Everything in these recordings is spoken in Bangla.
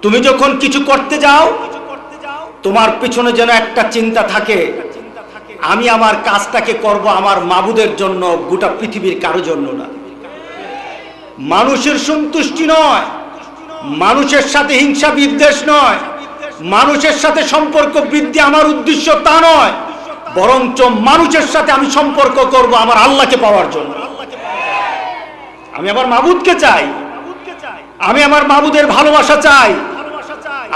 তুমি যখন কিছু করতে যাও তোমার পিছনে যেন একটা চিন্তা থাকে, আমি আমার কাজটাকে করব আমার মাবুদের জন্য, গোটা পৃথিবীর কারো জন্য না। মানুষের সন্তুষ্টি নয়, মানুষের সাথে হিংসা বিদ্বেষ নয়, মানুষের সাথে সম্পর্ক বৃদ্ধি আমার উদ্দেশ্য তা নয়, বরঞ্চ মানুষের সাথে আমি সম্পর্ক করব আমার আল্লাহকে পাওয়ার জন্য। আমি আমার মাবুদকে চাই, আমি আমার মাবুদের ভালোবাসা চাই,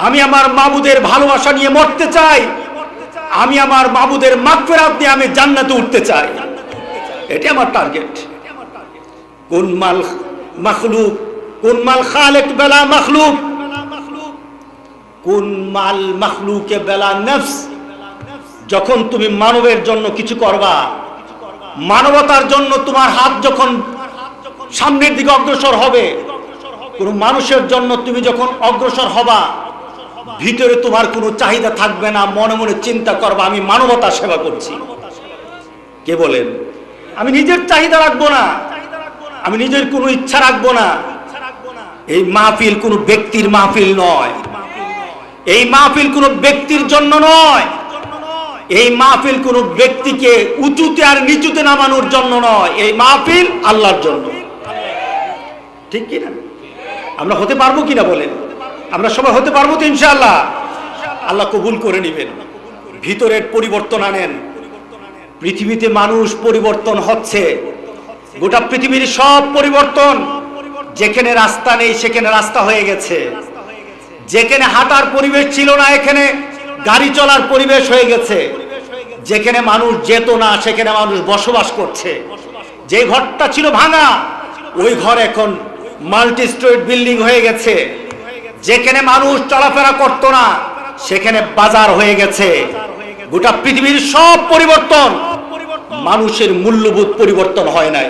আমি আমার মাবুদের ভালোবাসা নিয়ে মরতে চাই, আমি আমার মাবুদের মাগফিরাত নিয়ে আমি জান্নাতে উঠতে চাই। এটি আমার টার্গেট। কোন মাল মাখলুক, কোন মাল খালিক বেলা মাখলুক, কোন মাল মাখলুকে বেলা নফস। যখন তুমি মানবের জন্য কিছু করবা, মানবতার জন্য তোমার হাত যখন সামনের দিকে অগ্রসর হবে, কোন মানুষের জন্য তুমি যখন অগ্রসর হবা, ভিতরে তোমার কোনো চাহিদা থাকবে না, মনে মনে চিন্তা করবা আমি মানবতা সেবা করছি। কে বলেন? আমি নিজের চাহিদা রাখবো না, আমি নিজের কোনো ইচ্ছা রাখবো না। এই মাহফিল কোনো ব্যক্তির মাহফিল নয়, এই মাহফিল কোনো ব্যক্তির জন্য নয়, এই মাহফিল কোনো ব্যক্তিকে উঁচুতে আর নিচুতে নামানোর জন্য নয়, এই মাহফিল আল্লাহর জন্য। ঠিক কিনা? আমরা হতে পারবো কিনা বলেন? আমরা সবাই হতে পারবো তো ইনশাআল্লাহ? আল্লাহ কবুল করে নেবেন। ভিতরের পরিবর্তন আনেন। পৃথিবীতে মানুষ পরিবর্তন হচ্ছে, গোটা পৃথিবীর সব পরিবর্তন। যেখানে রাস্তা নেই সেখানে রাস্তা হয়ে গেছে, যেখানে হাঁটার পরিবেশ ছিল না এখানে গাড়ি চলার পরিবেশ হয়ে গেছে, যেখানে মানুষ যেত না সেখানে মানুষ বসবাস করছে। যে ঘরটা ছিল ভাঙা ওই ঘর এখন মাল্টি স্টোরি বিল্ডিং হয়ে গেছে, যেখানে মানুষ চলাফেরা করতো না সেখানে বাজার হয়ে গেছে। গোটা পৃথিবীর সব পরিবর্তন, মানুষের মূল্যবোধ পরিবর্তন হয় নাই।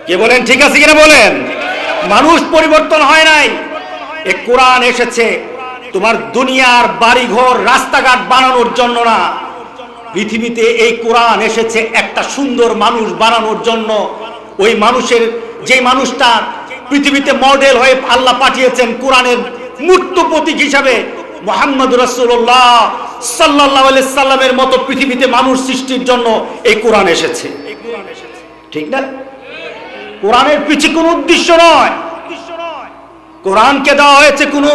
কে বলেন ঠিক আছে কিনা বলেন? মানুষ পরিবর্তন হয় নাই। এই কোরআন এসেছে তোমার দুনিয়ার বাড়িঘর রাস্তাঘাট বানানোর জন্য না, পৃথিবীতে এই কোরআন এসেছে একটা সুন্দর মানুষ বানানোর জন্য। ওই মানুষের, যে মানুষটা পৃথিবীতে মডেল হয়ে আল্লাহ পাঠিয়েছেন কোরআনের মূর্ত প্রতীক হিসাবে, মুহাম্মদ রাসূলুল্লাহ সাল্লাল্লাহু আলাইহি সাল্লামের মতো পৃথিবীতে মানুষ সৃষ্টির জন্য এই কোরআন এসেছে। ঠিক না? কোরআনের পিছে কোনো উদ্দেশ্য নয়। কোরআনকে দেওয়া হয়েছে কোনো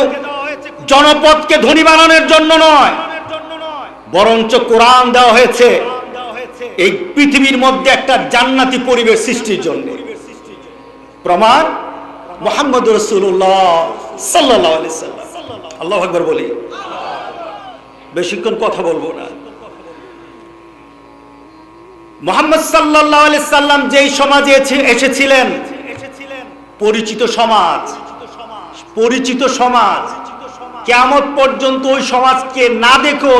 জনপদকে ধনী বানানোর জন্য নয়, বরঞ্চ কোরআন দেওয়া হয়েছে এই পৃথিবীর মধ্যে একটা জান্নাতি পরিবেশ সৃষ্টির জন্য। প্রমাণ মুহাম্মদ রাসূলুল্লাহ সাল্লাল্লাহু আলাইহি সাল্লাম। আল্লাহু আকবার বলি, বেশিক্ষণ কথা বলবো না। মুহাম্মদ সাল্লাল্লাহু আলাইহি সাল্লাম যেই সমাজে এসেছিলেন, পরিচিত সমাজ, পরিচিত সমাজ, কিয়ামত পর্যন্ত ওই সমাজকে না দেখো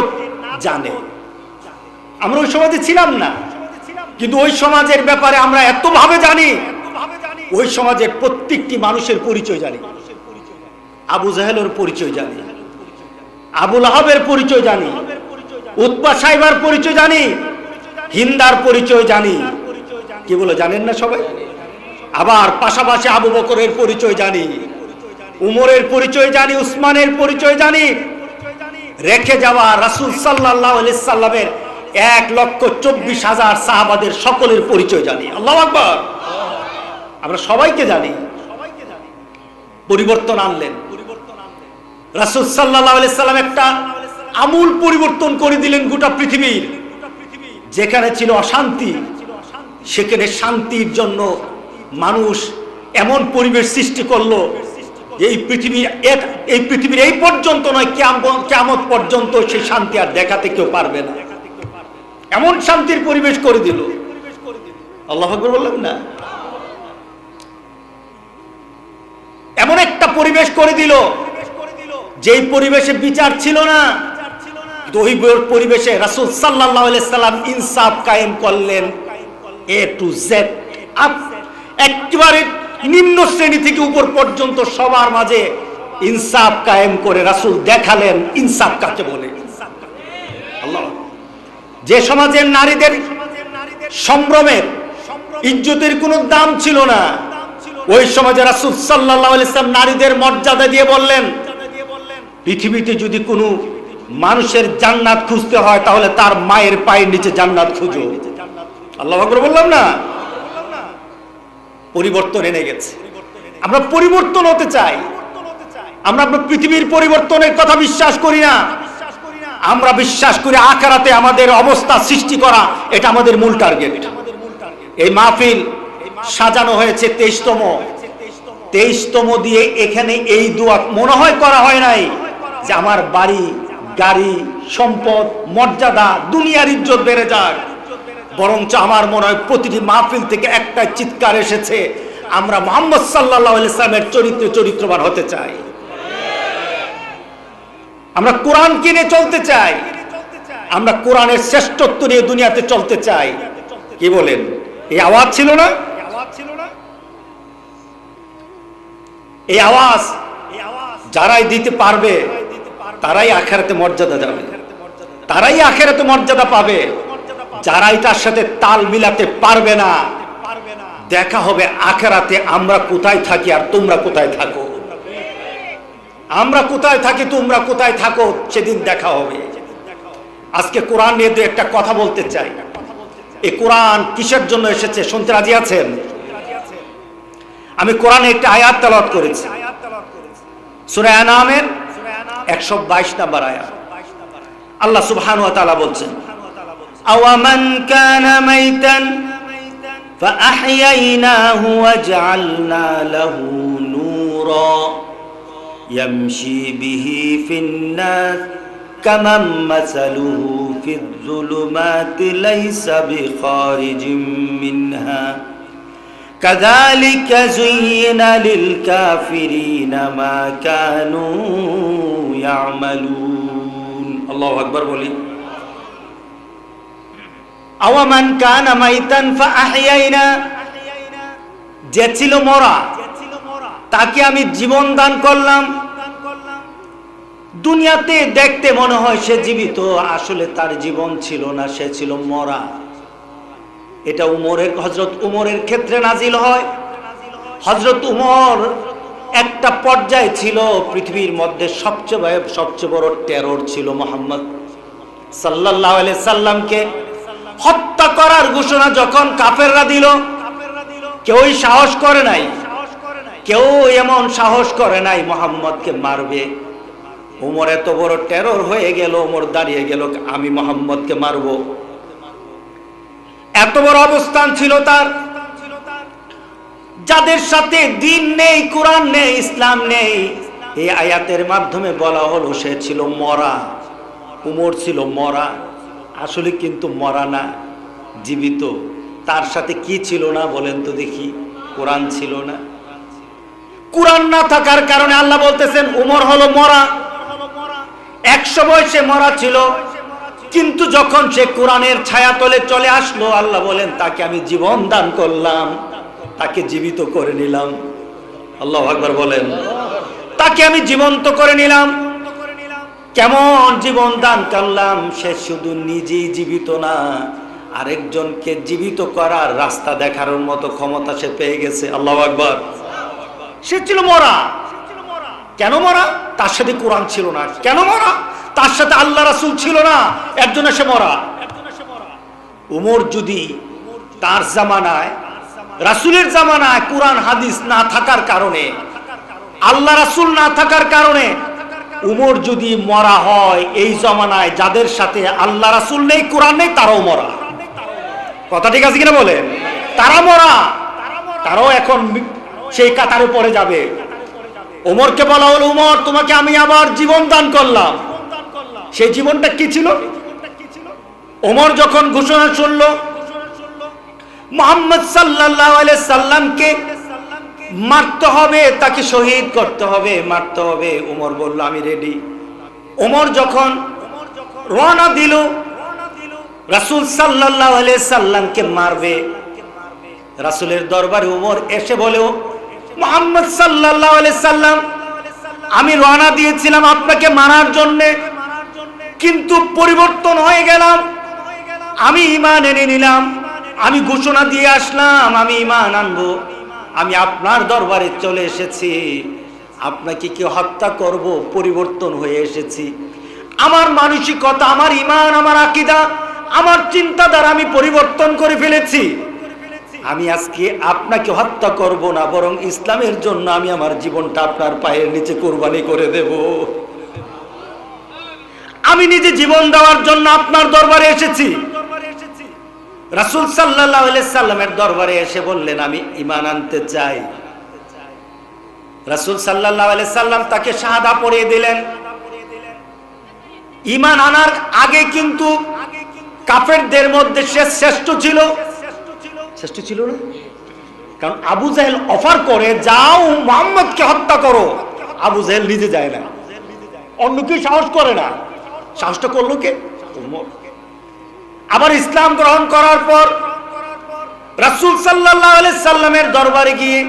জানে। আমরা ওই সমাজে ছিলাম না, কিন্তু ওই সমাজের ব্যাপারে আমরা এত ভাবে জানি। ওই সমাজের প্রত্যেকটি মানুষের পরিচয় জানি। আবু জাহেলের পরিচয় জানি, আবু লাহাবের পরিচয় জানি, উতবা সাইবার পরিচয় জানি, হিন্দার পরিচয় জানি। কি বলে জানেন না সবাই? আবার পাশাপাশি আবু বকরের পরিচয় জানি, উমরের পরিচয় জানি, উসমানের পরিচয় জানি। রেখে যাওয়া রাসূল সাল্লাল্লাহু আলাইহি সাল্লামের 1,24,000 সাহাবাদের সকলের পরিচয় জানি। আল্লাহু আকবার। আমরা সবাইকে জানি। পরিবর্তন আনলেন রাসূল সাল্লাল্লাহু আলাইহি সাল্লাম, একটা আমূল পরিবর্তন করে দিলেন গোটা পৃথিবীর। যেখানে ছিল অশান্তি সেখানে শান্তির জন্য মানুষ এমন পরিবেশ সৃষ্টি করলো যে এই পৃথিবীর এই পর্যন্ত নয়, কিয়ামত পর্যন্ত সেই শান্তি আর দেখাতে কেউ পারবে না। এমন শান্তির পরিবেশ করে দিল। আল্লাহু আকবার বললেন না? এমন একটা পরিবেশ করে দিল যেই পরিবেশে বিচার ছিল না, ওই পরিবেশে রাসূল সাল্লাল্লাহু আলাইহি সাল্লাম ইনসাফ কায়েম করলেন। এ টু জেড, একেবারে নিম্ন শ্রেণী থেকে উপর পর্যন্ত সবার মাঝে ইনসাফ কায়েম করে রাসূল দেখালেন ইনসাফ কাকে বলে। আল্লাহ, যে সমাজের নারীদের সম্ভ্রমের ইজ্জতের কোনো দাম ছিল না, ওই সমাজে রাসূল সাল্লাল্লাহু আলাইহি সাল্লাম নারীদের মর্যাদা দিয়ে বললেন পৃথিবীতে যদি কোনো মানুষের জান্নাত খুঁজতে হয় তাহলে তার মায়ের পায়ের নিচে জান্নাত খুঁজো। আল্লাহু আকবার বললাম না? পরিবর্তন এনে গেছে। আমরা পরিবর্তন হতে চাই। আমরা পৃথিবীর পরিবর্তনের কথা বিশ্বাস করি না। আমরা বিশ্বাস করি আখিরাতে আমাদের অবস্থা সৃষ্টি করা, এটা আমাদের মূল টার্গেট। এই মাহফিল সাজানো হয়েছে 23তম দিয়ে। এখানে এই দোয়া মনে হয় করা হয় নাই যে আমার বাড়ি, গাড়ি, সম্পদ, মর্যাদা, দুনিয়ার ইজ্জত বেড়ে যাক। বরঞ্চ আমার মনে হয় প্রতিটি মাহফিল থেকে একটা চিৎকার এসেছে, আমরা মুহাম্মদ সাল্লাল্লাহু আলাইহি ওয়াসাল্লামের চরিত্রবান হতে চাই। আমরা কোরআন কিনে চলতে চাই। আমরা কোরআনের শ্রেষ্ঠত্ব নিয়ে দুনিয়াতে চলতে চাই। কি বলেন? এই আওয়াজ ছিল না? এই আওয়াজ যারাই দিতে পারবে তারাই আখিরাতে মর্যাদা যাবে, তারাই আখিরাতে মর্যাদা পাবে। যারাই তার সাথে তাল মিলাতে পারবে না, দেখা হবে আখিরাতে আমরা কোথায় থাকি আর তোমরা কোথায় থাকো। আমরা কোথায় থাকি, তোমরা কোথায় থাকো, সেদিন দেখা হবে। আজকে কোরআন নিয়ে দু একটা কথা বলতে চাই। এই কোরআন কিসের জন্য এসেছে শুনতে রাজি আছেন? আমি কোরআনে একটা আয়াত তেলাওয়াত করেছি, সূরা আনামের 122 নম্বর আয়াত। আল্লাহ সুবহানাহু ওয়া তাআলা বলছেন, আওয়ামান কানা মাইতান ফাআহইয়াইনাহু ওয়াজআলনা লাহু নূরা ইয়ামশি বিহি ফিন-নাস কামান মাসালুহু ফিয-যুলুমাতি লাইসা বিখারিজিম মিনহা কাযালিকা যুয়্যিনা লিল-কাফিরিনা মা কানু ইয়ামালুন। আল্লাহু আকবার বলি। আওয়ামান কানা মাইতান ফাআহইয়াইনা, যে ছিল মরা তাকে আমি জীবন দান করলাম। দুনিয়াতে দেখতে মনে হয় সে জীবিত, আসলে তার জীবন ছিল না, সে ছিল মরা। এটা হযরত উমরের ক্ষেত্রে নাজিল হয়। হযরত উমর একটা পর্যায়ে ছিল পৃথিবীর মধ্যে সবচেয়ে বড় টেরর ছিল মুহাম্মদ সাল্লাল্লাহু আলাইহি সাল্লামকে হত্যা করার ঘোষণা যখন কাফেররা দিল, কেউই সাহস করে নাই, কেউ এমন সাহস করে নাই মুহাম্মদকে মারবে। উমর এত বড় টেরর হয়ে গেল, উমর দাঁড়িয়ে গেল, আমি মুহাম্মদকে মারবো। এত বড় অবস্থান ছিল তার। যাদের সাথে দিন নেই, কোরআন নেই, ইসলাম নেই, এই আয়াতের মাধ্যমে বলা হলো সে ছিল মরা। উমর ছিল মরা, আসলে কিন্তু মরা না, জীবিত। তার সাথে কি ছিল না বলেন তো দেখি? কোরআন ছিল না। কোরআন না থাকার কারণে আল্লাহ বলতেছেন উমর হলো মরা। 100 বয়সে মরা ছিল, কিন্তু যখন সে কোরআনের ছায়াতলে চলে আসলো, আল্লাহ বলেন তাকে আমি জীবন দান করলাম, তাকে জীবিত করে নিলাম। আল্লাহু আকবার বলেন। তাকে আমি জীবন্ত করে নিলাম। কেমন জীবন দান করলাম? সে শুধু নিজেই জীবিত না, আরেকজনকে জীবিত করার রাস্তা দেখার মতো ক্ষমতা সে পেয়ে গেছে। আল্লাহু আকবার। সে ছিল মরা। কেন মরা? তার সাথে কোরআন ছিল না। কেন মরা? তার সাথে আল্লাহ রাসূল ছিল না, এর জন্য সে মরা। উমর যদি তার জামানায়, রাসূলের জামানায় কোরআন হাদিস না থাকার কারণে, আল্লাহ রাসূল না থাকার কারণে উমর যদি মরা হয়, এই জামানায় যাদের সাথে আল্লাহ রাসূল নেই, কোরআন নেই, তারাও মরা। কথা ঠিক আছে কিনা বলেন? তারা মরা, তারাও এখন সেই কাতারে পড়ে যাবে। ওমরকে বলা হলো, উমর তোমাকে আমি আবার জীবন দান করলাম। সেই জীবনটা কি ছিল? ওমর যখন ঘোষণা শুনল মুহাম্মদ সাল্লাল্লাহু আলাইহি সাল্লামকে মারতে হবে, তাকে শহীদ করতে হবে, মারতে হবে, ওমর বলল আমি রেডি। ওমর যখন রওনা দিল রাসূল সাল্লাল্লাহু আলাইহি সাল্লামকে মারবে, রাসূলের দরবারে ওমর এসে বলে, মুহাম্মদ সাল্লাল্লাহু আলাইহি সাল্লাম, আমি রওনা দিয়েছিলাম আপনাকে মারার জন্য, কিন্তু পরিবর্তন হয়ে গেলাম। আমি ঈমান এনে নিলাম, আমি ঘোষণা দিয়ে আসলাম আমি ঈমান আনবো, আমি আপনার দরবারে চলে এসেছি। আপনাকে কি হত্যা করব, পরিবর্তন হয়ে এসেছি। আমার মানসিকতা, আমার ঈমান, আমার আকীদা, আমার চিন্তাধারা আমি পরিবর্তন করে ফেলেছি। আমি আজকে আপনাকে হত্যা করব না, বরং ইসলামের জন্য আমি আমার জীবনটা আপনার পায়ের নিচে কোরবানি করে দেব। আমি নিজে জীবন দেওয়ার জন্য আপনার দরবারে এসেছি। রাসূল সাল্লাল্লাহু আলাইহি সাল্লামের দরবারে এসে বললেন, আমি ঈমান আনতে চাই। রাসূল সাল্লাল্লাহু আলাইহি সাল্লাম তাকে শাহাদা পড়িয়ে দিলেন। ঈমান আনার আগে কিন্তু কাফেরদের মধ্যে সে শ্রেষ্ঠ ছিল। শ্রেষ্ঠ ছিল না? কারণ আবু জাহেল অফার করে, যাও মুহাম্মদকে হত্যা করো। আবু জাহেল নিজে যায় না, অন্য কেউ সাহস করে না। সাহসটা করলো কে? উমর। আবার ইসলাম গ্রহণ করার পর রাসূল সাল্লাল্লাহু আলাইহি সাল্লামের দরবারে গিয়ে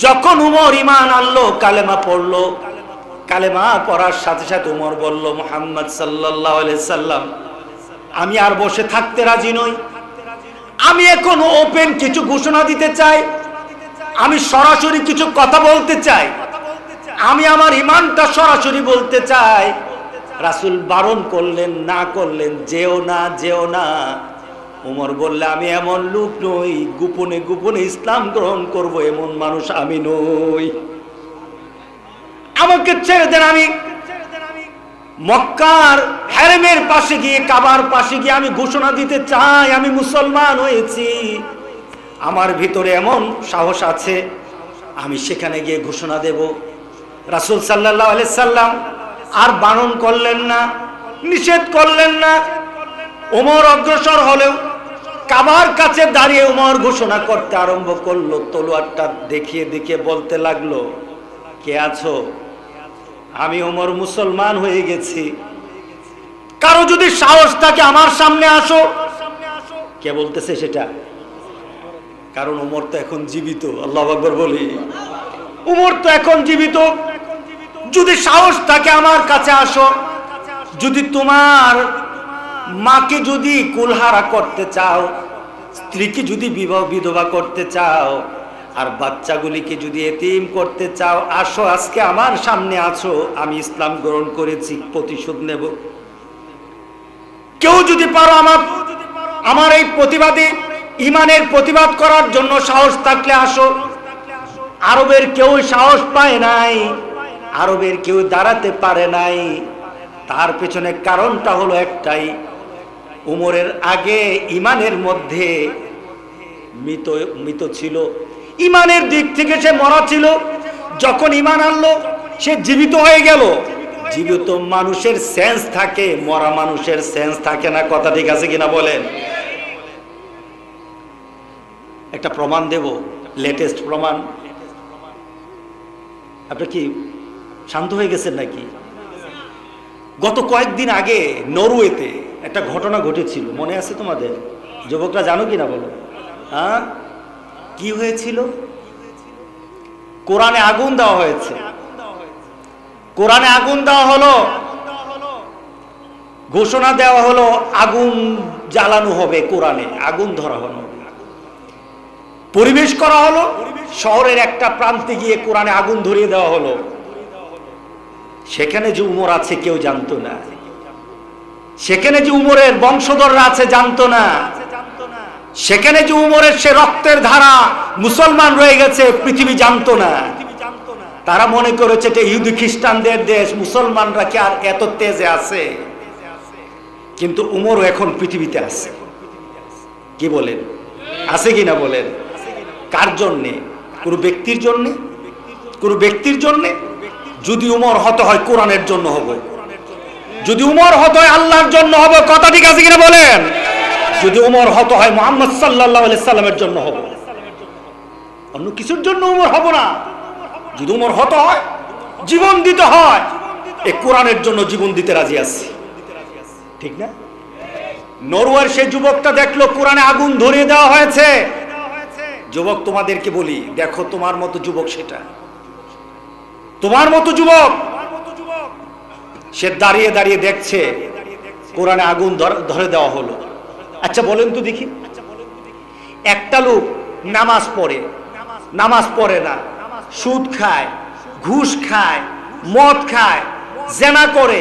যখন উমর ঈমান আনলো, কালেমা পড়লো, কালেমা পড়ার সাথে সাথে উমর বলল, মুহাম্মদ সাল্লাল্লাহু আলাইহি সাল্লাম, আমি আর বসে থাকতে রাজি নই। আমি এখন ওপেন কিছু ঘোষণা দিতে চাই। আমি সরাসরি কিছু কথা বলতে চাই। আমি আমার ঈমানটা সরাসরি বলতে চাই। রাসূল বারণ করলেন, না করলেন, যেও না, যেও না। উমর বললে, আমি এমন লোক নই, গোপনে গোপনে ইসলাম গ্রহণ করব এমন মানুষ আমি নই। আমাকে ছেড়ে দেন। আমি মক্কার হারেমের পাশে গিয়ে, কাবার পাশে গিয়ে আমি ঘোষণা দিতে চাই, আমি মুসলমান হয়েছি। আমার ভিতরে এমন সাহস আছে, আমি সেখানে গিয়ে ঘোষণা দেব। রাসূল সাল্লাল্লাহু আলাইহি সাল্লাম আর বারণ করলেন না, নিষেধ করলেন না। ওমর অগ্রসর হলেও কাবার কাছে দাঁড়িয়ে ওমর ঘোষণা করতে আরম্ভ করলো। তলোয়ারটা দেখিয়ে দেখিয়ে বলতে লাগলো, কে আছো? আমি ওমর মুসলমান হয়ে গেছি। কারো যদি সাহস থাকে আমার সামনে আসো। কে বলতেছে সেটা? কারণ ওমর তো এখন জীবিত। আল্লাহু আকবার বলি। ওমর তো এখন জীবিত। যদি সাহস থাকে আমার কাছে আসো। যদি তোমার মাকে যদি কুলহারা করতে চাও, স্ত্রীকে যদি বিধবা করতে চাও, আর বাচ্চাগুলিকে যদি এতিম করতে চাও, আসো, আজকে আমার সামনে আছো। আমি ইসলাম গ্রহণ করেছি, প্রতিশোধ নেব। কেউ যদি পারো আমার এই প্রতিবাদী ঈমানের প্রতিবাদ করার জন্য সাহস থাকলে আসো। আরবের কেউ সাহস পায় নাই, আরবের কেউ দাঁড়াতে পারে নাই। তার পেছনে কারণটা হলো একটাই, উমরের আগে ঈমানের মধ্যে মৃত ছিল। ঈমানের দিক থেকে সে মরা ছিল। যখন ঈমান আনলো, সে জীবিত হয়ে গেল। জীবিত মানুষের সেন্স থাকে, মরা মানুষের সেন্স থাকে না। কথা ঠিক আছে কিনা বলেন? একটা প্রমাণ দেব, লেটেস্ট প্রমাণ। আপনি কি শান্ত হয়ে গেছেন নাকি? গত কয়েকদিন আগে নরওয়েতে একটা ঘটনা ঘটেছিল, মনে আছে তোমাদের? যুবকরা জানো কিনা বলো? হ্যাঁ, কি হয়েছিল? কোরআনে আগুন দেওয়া হয়েছে। কোরআনে আগুন দেওয়া হলো, ঘোষণা দেওয়া হলো আগুন জ্বালানো হবে। কোরআনে আগুন ধরা হলো, পরিবেশ করা হলো। শহরের একটা প্রান্তে গিয়ে কোরআনে আগুন ধরিয়ে দেওয়া হলো। সেখানে যে উমর আছে কেউ জানতো না। সেখানে যে উমরের বংশধররা আছে জানতো না। সেখানে যে উমরের সে রক্তের ধারা মুসলমান রয়ে গেছে পৃথিবী জানতো না। তারা মনে করেছে এটা ইহুদি খ্রিস্টানদের দেশ, মুসলমানরা কি আর এত তেজে আছে? কিন্তু উমরও এখন পৃথিবীতে আছে। কি বলেন? আছে কিনা বলেন? কার জন্যে? কোন ব্যক্তির জন্যে? কোন ব্যক্তির জন্যে? যদি উমর হতে হয় কোরআনের জন্য হবে। যদি উমর হতে হয় আল্লাহর জন্য হবে। কথা ঠিক আছে কিনা বলেন? যদি উমর হতে হয় মুহাম্মদ সাল্লাল্লাহু আলাইহি সাল্লামের জন্য হবে, অন্য কিছুর জন্য উমর হব না। যদি উমর হতে হয়, জীবন দিতে হয়, এই কোরআনের জন্য জীবন দিতে রাজি আছি। ঠিক না? নরওয়ের সেই যুবকটা দেখলো কোরআনে আগুন ধরিয়ে দেওয়া হয়েছে। যুবক, তোমাদেরকে বলি, দেখো তোমার মতো যুবক, সেটা তোমার মতো যুবক, সে দাঁড়িয়ে দাঁড়িয়ে দেখছে কোরআনে আগুন ধরে দেওয়া হলো। আচ্ছা বলেন তো দেখি, একটা লোক নামাজ পড়ে না, সুদ খায়, ঘুষ খায়, মদ খায়, জেনা করে,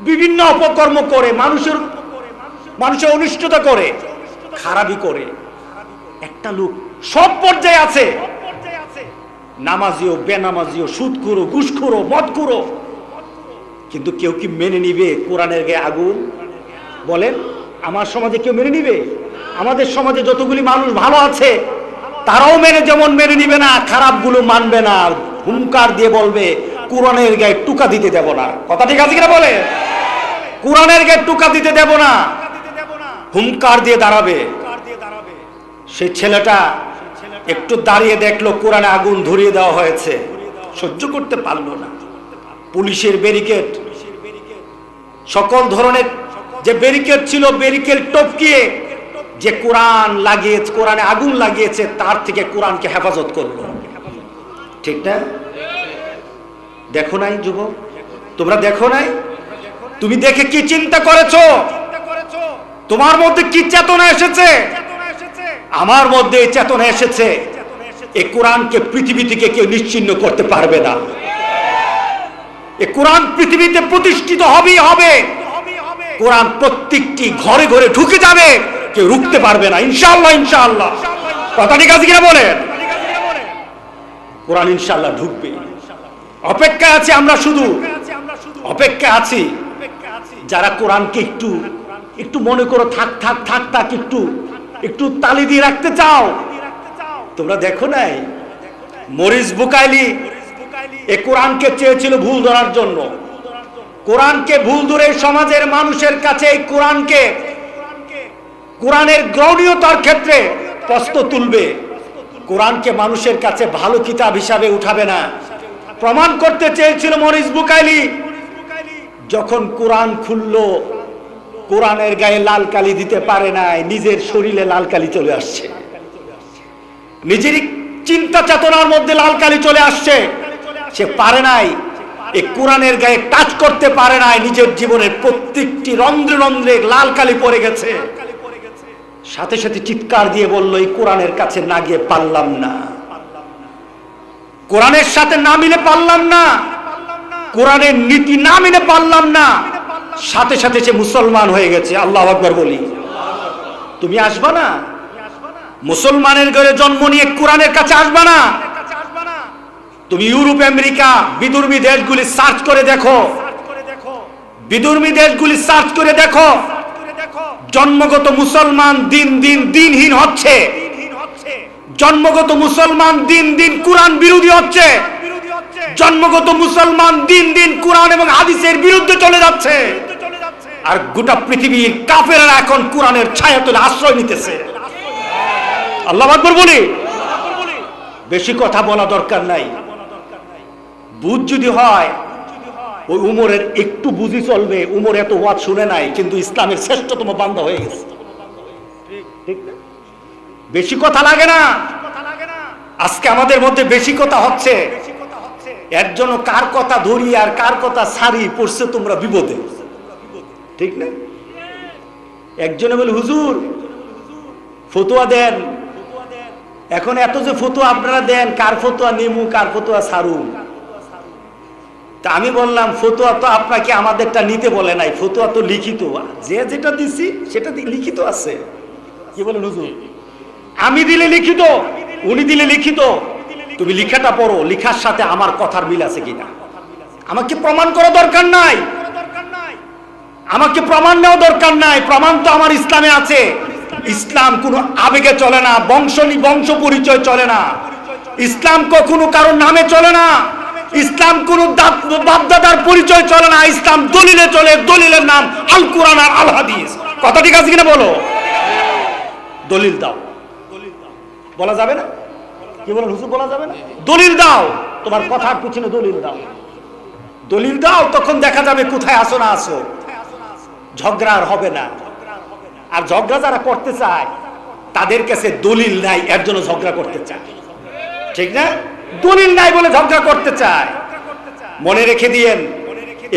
বিভিন্ন অপকর্ম করে, মানুষের অনিষ্টতা করে, খারাপি করে। একটা লোক সব পর্যায়ে আছে, নামাজিও, বেনামাজিও, সুদখোরও, ঘুষখোরও, মদখোরও, কিন্তু কেউ কি মেনে নিবে কোরআনের গায়ে আগুন? বলেন, আমার সমাজে কেউ মেনে নিবে? আমাদের সমাজে যতগুলি মানুষ ভালো আছে তারাও যেমন মেনে নিবে না, খারাপগুলো মানবে না, হুঙ্কার দিয়ে বলবে কোরআনের গায়ে টুকা দিতে দেব না। কথা ঠিক আছে কিনা বলে? কোরআনের গায়ে টুকা দিতে দেব না, হুঙ্কার দিয়ে দাঁড়াবে। সেই ছেলেটা একটু দাঁড়িয়ে দেখলো কোরআনে আগুন ধরিয়ে দেওয়া হয়েছে, সহ্য করতে পারলো না। পুলিশের ব্যারিকেড, সকল ধরনের যে ব্যারিকেড ছিল, ব্যারিকেড টপকিয়ে যে কোরআনে আগুন লাগিয়েছে তার থেকে কোরআনকে হেফাজত করলো। ঠিক না? দেখো নাই যুবক? তোমরা দেখো নাই? তুমি দেখে কি চিন্তা করেছো? তোমার মধ্যে কি চেতনা এসেছে? আমার মধ্যে এই চেতনা এসেছে, এই কোরআনকে পৃথিবী থেকে কেউ নিশ্চিহ্ন করতে পারবে না। এই কোরআন পৃথিবীতে প্রতিষ্ঠিত হবেই হবে। কোরআন প্রত্যেকটি ঘরে ঘরে ঢুকে যাবে, কেউ রুখতে পারবে না, ইনশাআল্লাহ। ইনশাআল্লাহ, কথা ঠিক আছে কিনা বলেন? কোরআন ইনশাআল্লাহ ঢুকবে। অপেক্ষা আছে, আমরা শুধু অপেক্ষা আছি যারা কোরআনকে একটু মনে করো থাক একটু তালি দিয়ে রাখতে চাও। তোমরা দেখো নাই মরিস বুকাইলি এই কোরআনকে চেয়েছিল ভুল ধরার জন্য। কোরআনকে ভুল ধরে সমাজের মানুষের কাছে এই কোরআনের গ্রহণীয়তার ক্ষেত্রে প্রশ্ন তুলবে। কোরআনকে মানুষের কাছে ভালো কিতাব হিসাবে উঠাবে না। প্রমাণ করতে চেয়েছিল মরিস বুকাইলি। যখন কোরআন খুললো, কোরআনের গায়ে লাল কালি দিতে পারে নাই, নিজের শরীরে লাল কালি চলে আসছে, নিজের চিন্তা চেতনার মধ্যে লাল কালি চলে আসছে। সে পারে নাই, এই কোরআনের গায়ে টাচ করতে পারে নাই, নিজের জীবনের প্রত্যেকটি রন্ধ্রে রন্ধ্রে লাল কালি পড়ে গেছে। সাথে সাথে চিৎকার দিয়ে বলল, এই কোরআনের কাছে না গিয়ে পারলাম না, কোরআনের সাথে না মিলে পারলাম না, কোরআনের নীতি না মেনে পারলাম না। সাথে সাথে সে মুসলমান হয়ে গেছে। আল্লাহু আকবার বলি। তুমি আসবা না? মুসলমানের ঘরে জন্ম নিয়ে কোরআনের কাছে আসবা না? তুমি ইউরোপ, আমেরিকা, বিধর্মী দেশগুলি সার্চ করে দেখো, বিধর্মী দেশগুলি সার্চ করে দেখো, জন্মগত মুসলমান দিন দিন দিনহীন হচ্ছে, জন্মগত মুসলমান দিন দিন কোরআন বিরোধী হচ্ছে, জন্মগত মুসলমান দিন দিন কোরআন এবং হাদিসের বিরুদ্ধে চলে যাচ্ছে। আর গোটা পৃথিবীর কাফেররা এখন কোরআনের ছায়াতলে আশ্রয় নিতেছে। আল্লাহু আকবার বলি। বেশি কথা বলা দরকার নাই। বুঝ যদি হয়, ওই উমরের একটু বুঝি চলবে। উমর এত ওয়াজ শুনে নাই, কিন্তু ইসলামের শ্রেষ্ঠতম বান্দা হয়ে গেছে। ঠিক না? বেশি কথা লাগে না। আজকে আমাদের মধ্যে বেশি কথা হচ্ছে, এর জন্য কার কথা ধরি আর কার কথা ছাড়ি পড়ছে তোমরা বিপদে। ঠিক না? একজনে বলে, হুজুর ফতোয়া দেন। এখন এত যে ফতোয়া আপনারা দেন, কার ফতোয়া নেমু, কার ফতোয়া ছাড়ু? তা আমি বললাম, ফতোয়া তো আপনাকে আমাদেরটা নিতে বলে নাই, ফতোয়া তো লিখিত, যে যেটা দিছি সেটা লিখিত আছে। কি বলেন হুজুর? আমি দিলে লিখিত, উনি দিলে লিখিত। তুমি লিখাটা পড়ো, লিখার সাথে আমার কথার মিল আছে কিনা। আমাকে প্রমাণ করা দরকার নাই, আমাকে প্রমাণ নেওয়া দরকার নাই। প্রমাণ তো আমার ইসলামে আছে। ইসলাম কোনো আবেগে চলে না, বংশ পরিচয় চলে না। ইসলাম কখনো কারোর নামে চলে না। ইসলাম কোনো বাপদাদার পরিচয় চলে না। ইসলাম দলিলে চলে, দলিলের নাম আল কোরআন আর আল হাদিস। কথা ঠিক আছে কিনা বলো? দলিল দাও। বলা যাবে না? কি বলেন হুজুর? বলা যাবে না? দলিল দাও, তোমার কথার পিছনে দলিল দাও। দলিল দাও, তখন দেখা যাবে কোথায় আসো না আসো। ঝগড়া আর হবে না। আর ঝগড়া যারা করতে চায় তাদের কাছে দলিল নাই, এর জন্য ঝগড়া করতে চায়। ঠিক না? দলিল নাই বলে ঝগড়া করতে চায়। মনে রেখে দিয়েন,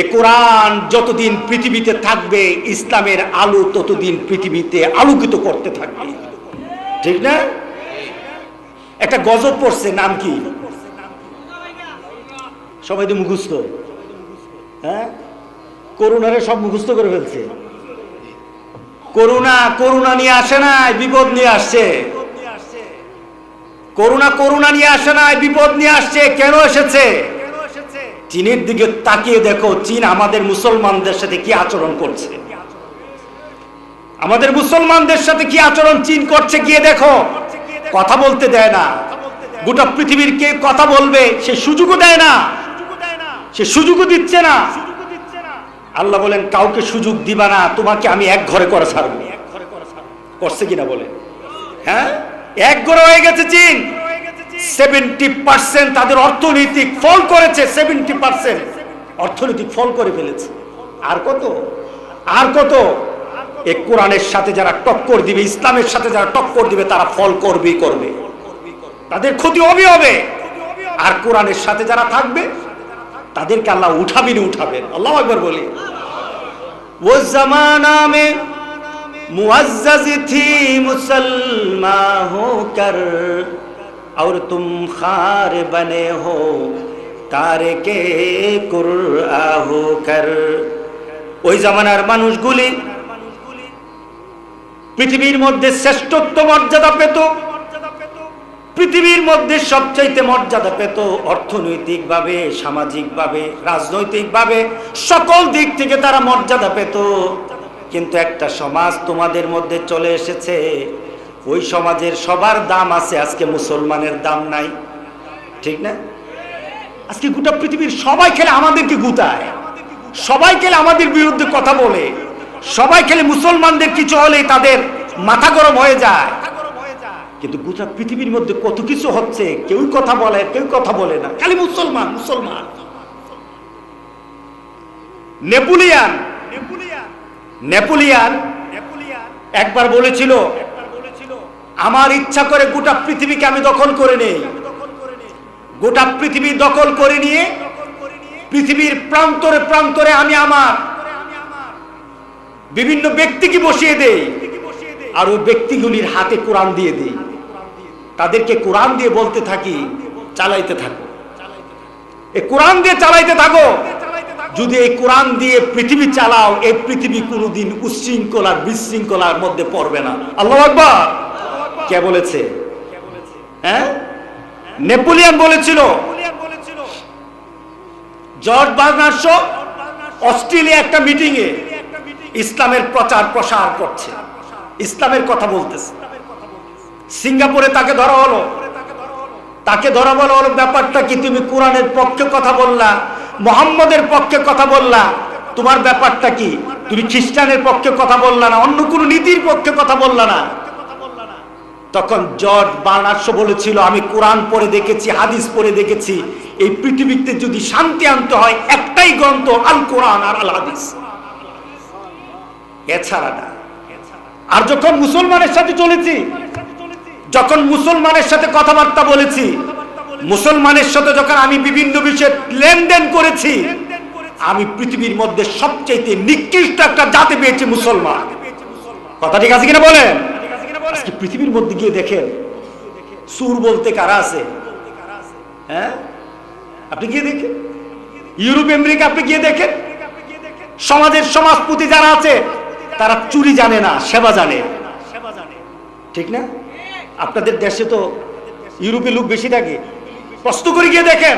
এই কোরআন যতদিন পৃথিবীতে থাকবে, ইসলামের আলো ততদিন পৃথিবীতে আলোকিত করতে থাকবে। ঠিক না? একটা গজব পড়ছে, নাম কি? সবাই তো মুখস্থ। হ্যাঁ, করুণারে সব মুখস্থ করে ফেলছে। করুণা নিয়ে আসে না, বিপদ নিয়ে আসছে। করুণা নিয়ে আসে না, বিপদ নিয়ে আসছে। কেন এসেছে? চীনের দিকে তাকিয়ে দেখো, চীন আমাদের মুসলমানদের সাথে কি আচরণ করছে। আমাদের মুসলমানদের সাথে কি আচরণ চীন করছে গিয়ে দেখো। কথা বলতে দেয় না, গোটা পৃথিবীর কে কথা বলবে সে সুযোগও দেয় না, সে সুযোগও দিচ্ছে না। আল্লাহ বলেন কাউকে সুযোগ দিবা না, তোমাকে আমি এক ঘরে করে ছাড়বো। করছে কিনা বলে? হ্যাঁ, এক ঘরে হয়ে গেছে চীন। 70% তাদের অর্থনৈতিক ফল করেছে, 70% অর্থনৈতিক ফল করে ফেলেছে। আর কত, আর কত? এই কোরআনের সাথে যারা টক্কর দিবে, ইসলামের সাথে যারা টক্কর দিবে, তারা ফল করবেই করবে, তাদের ক্ষতি হবে হবে। আর কোরআনের সাথে যারা থাকবে তাদেরকে আল্লাহ উঠাবেন। আল্লাহু আকবার বলি। वो जमाना में मुअज़्ज़ज़ थी मुसलमान होकर और तुम खार बने हो तारिके कुरआ होकर। ওই জামানার মানুষগুলি পৃথিবীর মধ্যে শ্রেষ্ঠত্ব মর্যাদা পেত, পৃথিবীর মধ্যে সবচাইতে মর্যাদা পেত, অর্থনৈতিকভাবে, সামাজিকভাবে, রাজনৈতিকভাবে, সকল দিক থেকে তারা মর্যাদা পেত। কিন্তু একটা সমাজ তোমাদের মধ্যে চলে এসেছে, ওই সমাজের সবার দাম আছে, আজকে মুসলমানের দাম নাই। ঠিক না? আজকে গোটা পৃথিবীর সবাই খেলে আমাদেরকে গুতায়, সবাই খেলে আমাদের বিরুদ্ধে কথা বলে, সবাই খেলে মুসলমানদের কিছু হলে তাদের মাথা গরম হয়ে যায়। কিন্তু গোটা পৃথিবীর মধ্যে কত কিছু হচ্ছে, কেউ কথা বলে, কেউ কথা বলে না, খালি মুসলমান মুসলমান। নেপোলিয়ান একবার বলেছিল, আমার ইচ্ছা করে গোটা পৃথিবীকে আমি দখল করে নেই, গোটা পৃথিবী দখল করে নিয়ে পৃথিবীর প্রান্তরে প্রান্তরে আমি আমার বিভিন্ন ব্যক্তিকে বসিয়ে দেই, আর ওই ব্যক্তিগুলির হাতে কোরআন দিয়ে দেই, তাদেরকে কোরআন দিয়ে বলতে থাকি, চালাইতে থাকো, এই কোরআন দিয়ে চালাইতে থাকো। যদি এই কোরআন দিয়ে পৃথিবী চালাও, এই পৃথিবী কোনোদিন উচ্ছৃঙ্খলার বিশৃঙ্খলার মধ্যে পড়বে না। আল্লাহু আকবার। কে বলেছে? হ্যাঁ, নেপোলিয়ান বলেছিল। জর্জ বার্নার্ড শো অস্ট্রেলিয়া একটা মিটিং এ ইসলামের প্রচার প্রসার করছে, ইসলামের কথা বলতেছে। সিঙ্গাপুরে তাকে ধরা হলো, তাকে ধরা বলা হলো, ব্যাপারটা কি, তুমি কোরআনের পক্ষে কথা বললা, মুহাম্মদের পক্ষে কথা বললা, তোমার ব্যাপারটা কি? তুমি খ্রিস্টানের পক্ষে কথা বললা না, অন্য কোনো নীতির পক্ষে কথা বললা না। তখন জর্জ বার্নার্ড শো বলেছিল, আমি কোরআন পড়ে দেখেছি, হাদিস পড়ে দেখেছি, এই পৃথিবীতে যদি শান্তি আনতে হয় একটাই গ্রন্থ, আল কোরআন আর আল হাদিস, এছাড়া না। আর যখন মুসলমানের সাথে চলেছি, যখন মুসলমানের সাথে কথাবার্তা বলেছি, মুসলমানের সাথে যখন আমি বিভিন্ন বিষয়ে লেনদেন করেছি, আমি পৃথিবীর মধ্যে সবচেয়ে নিকৃষ্ট একটা জাতি পেয়েছি, মুসলমান। কথা ঠিক আছে কিনা বলেন? আজকে পৃথিবীর মধ্যে গিয়ে দেখেন, সুর বলতে কারা আছে? হ্যাঁ, আপনি গিয়ে দেখেন, ইউরোপ আমেরিকা আপনি গিয়ে দেখেন, সমাজের সমাজপতি যারা আছে তারা চুরি জানে না, সেবা জানে। ঠিক না? আপনাদের দেশে তো ইউরোপে লোক বেশি থাকে, প্রশ্ন করে গিয়ে দেখেন,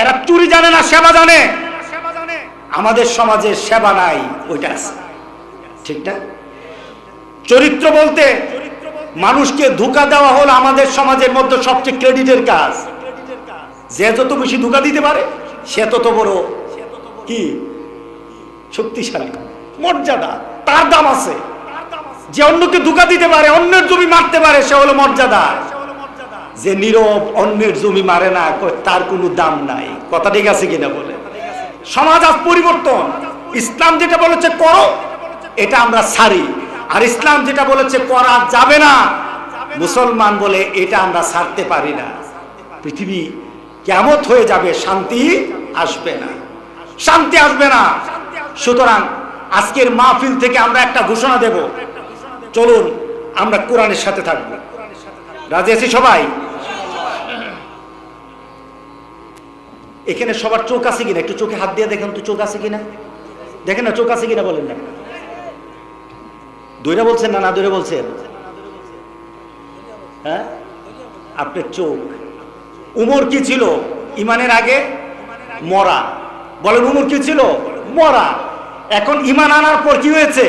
এরা চুরি জানে না, সেবা জানে। আমাদের সমাজে সেবা নাই, ওইটা আছে। ঠিক না? চরিত্র বলতে মানুষকে ধোঁকা দেওয়া হলো আমাদের সমাজের মধ্যে সবচেয়ে ক্রেডিটের কাজ। যে যত বেশি ধোঁকা দিতে পারে সে তত বড় কি শক্তিশালী, মর্যাদা, তার দাম আছে। যে অন্যকে ধোঁকা দিতে পারে, অন্যের জমি মারতে পারে, সে হলো মর্যাদা। যে নীরব অন্যের জমি মারে না, তার কোনো দাম নাই। কথা ঠিক আছে কিনা বলে? সমাজ আজ পরিবর্তন। ইসলাম যেটা বলেছে করো, এটা আমরা ছাড়ি, আর ইসলাম যেটা বলেছে করা যাবে না, মুসলমান বলে এটা আমরা ছাড়তে পারি না। পৃথিবী কিয়ামত হয়ে যাবে, শান্তি আসবে না, শান্তি আসবে না। সুতরাং আজকের মাহফিল থেকে আমরা একটা ঘোষণা দেব, চলুন আমরা কোরআনের সাথে থাকবো। রাজি আছি সবাই? এখানে সবার চোখ আছে কিনা? একটু চোখে হাত দিয়ে দেখেন তো, চোখ আছে কিনা? দেখেন না চোখ আছে কিনা, বলেন না। দুইটা বলছেন না দুইটা বলছেন? হ্যাঁ, আপনার চোখ। উমর কি ছিল ইমানের আগে? মরা। বলেন উমর কি ছিল? মরা। এখন ইমান আনার পর কি হয়েছে?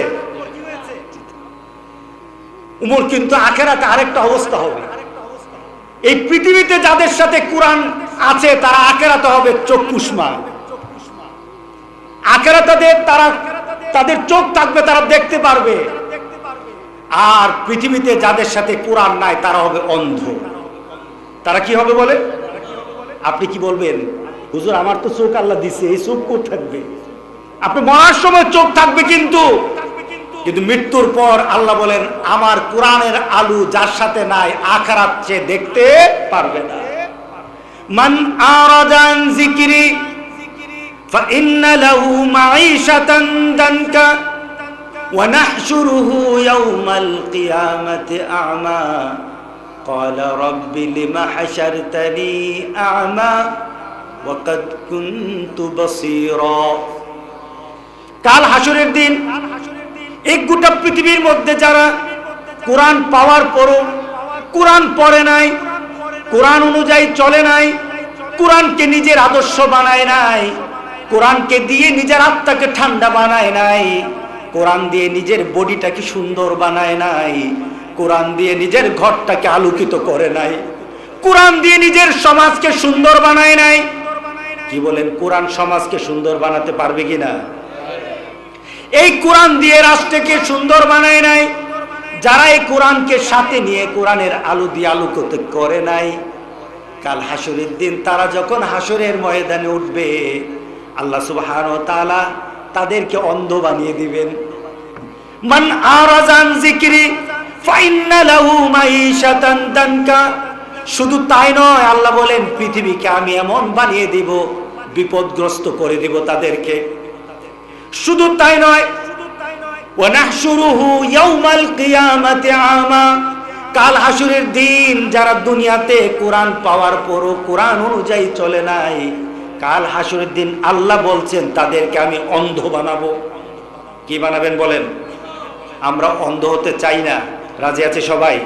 উমর কিন্তু আখেরাতে আরেকটা অবস্থা হবে। এই পৃথিবীতে যাদের সাথে কোরআন আছে তারা আখেরাতে হবে চক্ষুষ্মান। আখেরাতে তারা তাদের চোখ থাকবে, তারা দেখতে পারবে। আর পৃথিবীতে যাদের সাথে কোরআন নাই তারা হবে অন্ধ। তারা কি হবে বলে? আপনি কি বলবেন? হুজুর আমার তো চোখ আল্লাহ দিছে, এই চোখ কোথায় থাকবে? আপনি মরার সময় চোখ থাকবে, কিন্তু মৃত্যুর পর আল্লাহ বলেন আমার কোরআনের আলো যার সাথে নাই আখিরাত সে দেখতে পারবে না। মান আরাদান যিকরি ফাইন্না লাহু মাঈশাতান দানকা ওয়া নাহশুরুহু ইয়াওমাল কিয়ামাতি আ'মা ক্বালা রাব্বি লিমা হাশারতানি আ'মা ওয়া কাদ কুনতু বাসীরা। কাল হাসরের দিন এক গোটা পৃথিবীর মধ্যে যারা কোরআন পাওয়ার পরও কোরআন পড়ে নাই, কোরআন অনুযায়ী চলে নাই, কোরআনকে নিজের আদর্শ বানায় নাই, কোরআনকে দিয়ে নিজের আত্মাকে ঠান্ডা বানায় নাই, কোরআন দিয়ে নিজের বডিটাকে সুন্দর বানায় নাই, কোরআন দিয়ে নিজের ঘরটাকে আলোকিত করে নাই, কোরআন দিয়ে নিজের সমাজকে সুন্দর বানায় নাই। কি বলেন, কোরআন সমাজকে সুন্দর বানাতে পারবে কিনা? এই কোরআন দিয়ে রাষ্ট্রকে সুন্দর বানায় নাই। যারা এই কোরআনকে সাথে নিয়ে কোরআনের আলো দিয়ে আলোকিত করে নাই, কাল হাসরের দিন তারা যখন হাসরের ময়দানে উঠবে আল্লাহ সুবহানাহু ওয়া তাআলা তাদেরকে অন্ধ বানিয়ে দিবেন। মান আরাজান যিকরি ফাইন্না লাহু মাঈশাতান দানকা। শুধু তাই নয়, আল্লাহ বলেন পৃথিবীকে আমি এমন বানিয়ে দিব, বিপদগ্রস্ত করে দিব তাদেরকে। শুধু তাই নয়, ওয়া নাহশুরুহু ইয়াওমাল কিয়ামাতি আ'মা। কাল হাসরের দিন যারা দুনিয়াতে কোরআন পাওয়ার পরও কোরআন অনুযায়ী চলে নাই, কাল হাসরের দিন আল্লাহ বলছেন তাদেরকে আমি অন্ধ বানাবো। কি বানাবেন বলেন? আমরা অন্ধ হতে চাই না। রাজি আছে সবাই?